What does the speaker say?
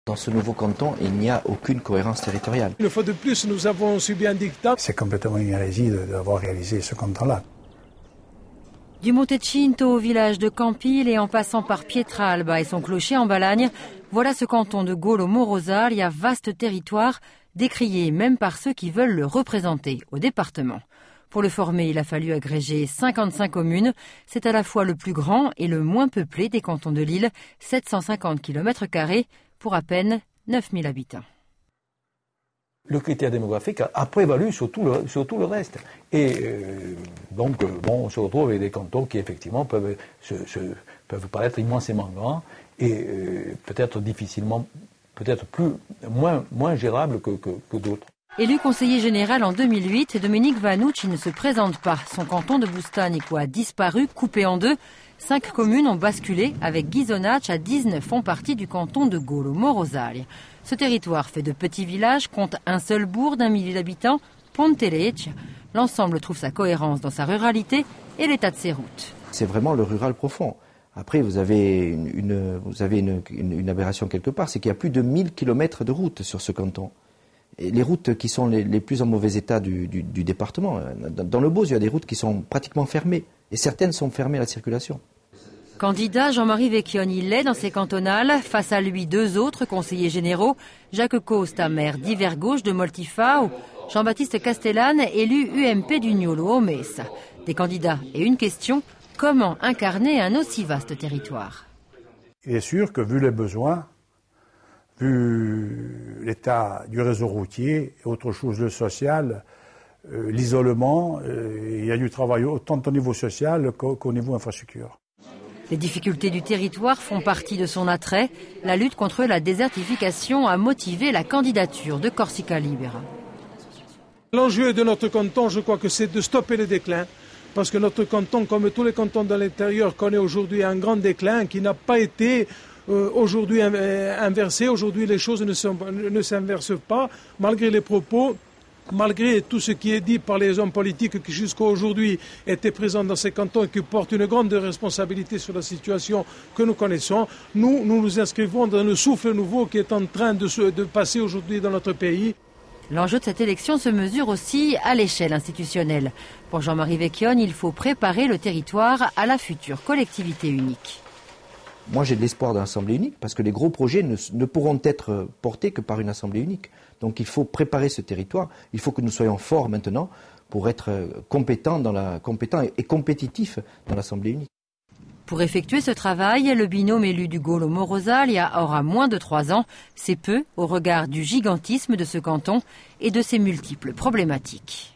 Dans ce nouveau canton, il n'y a aucune cohérence territoriale. Une fois de plus, nous avons subi un diktat. C'est complètement une hérésie d'avoir réalisé ce canton-là. Du Montecinto au village de Campil et en passant par Pietralba et son clocher en Balagne, voilà ce canton de Golo-Morosalia, vaste territoire, décrié même par ceux qui veulent le représenter au département. Pour le former, il a fallu agréger 55 communes. C'est à la fois le plus grand et le moins peuplé des cantons de l'île, 750 km², pour à peine 9000 habitants. Le critère démographique a prévalu sur tout le reste. Et donc, on se retrouve avec des cantons qui, effectivement, peuvent paraître immensément grands et peut-être moins gérables que d'autres. Élu conseiller général en 2008, Dominique Vanucci ne se présente pas. Son canton de Bustanico a disparu, coupé en deux. 5 communes ont basculé, avec Ghisonaccia à 19 font partie du canton de Golo-Morosalia. Ce territoire fait de petits villages, compte un seul bourg d'1 000 habitants, Ponteleccia. L'ensemble trouve sa cohérence dans sa ruralité et l'état de ses routes. C'est vraiment le rural profond. Après, vous avez une aberration quelque part, c'est qu'il y a plus de 1000 km de routes sur ce canton. Et les routes qui sont les plus en mauvais état du département. Dans le Beauce, il y a des routes qui sont pratiquement fermées. Et certaines sont fermées à la circulation. Candidat, Jean-Marie Vecchioni l'est dans ses cantonales. Face à lui, 2 autres conseillers généraux. Jacques Costa, maire d'Hiver Gauche de Moltifao. Jean-Baptiste Castellane, élu UMP du Niolo-Omessa. Des candidats et une question, comment incarner un aussi vaste territoire? Il est sûr que vu les besoins, vu l'état du réseau routier, autre chose le social, l'isolement, il y a du travail autant au niveau social qu'au niveau infrastructure. Les difficultés du territoire font partie de son attrait. La lutte contre la désertification a motivé la candidature de Corsica Libera. L'enjeu de notre canton, je crois que c'est de stopper le déclin. Parce que notre canton, comme tous les cantons de l'intérieur, connaît aujourd'hui un grand déclin qui n'a pas été aujourd'hui inversé. Aujourd'hui, les choses ne s'inversent pas, malgré les propos, malgré tout ce qui est dit par les hommes politiques qui jusqu'à aujourd'hui étaient présents dans ces cantons et qui portent une grande responsabilité sur la situation que nous connaissons. Nous nous inscrivons dans le souffle nouveau qui est en train de passer aujourd'hui dans notre pays. L'enjeu de cette élection se mesure aussi à l'échelle institutionnelle. Pour Jean-Marie Vecchioni, il faut préparer le territoire à la future collectivité unique. Moi, j'ai de l'espoir d'une assemblée unique parce que les gros projets ne pourront être portés que par une assemblée unique. Donc il faut préparer ce territoire. Il faut que nous soyons forts maintenant pour être compétents et compétitifs dans l'assemblée unique. Pour effectuer ce travail, le binôme élu du Golo-Morosalia aura moins de 3 ans. C'est peu au regard du gigantisme de ce canton et de ses multiples problématiques.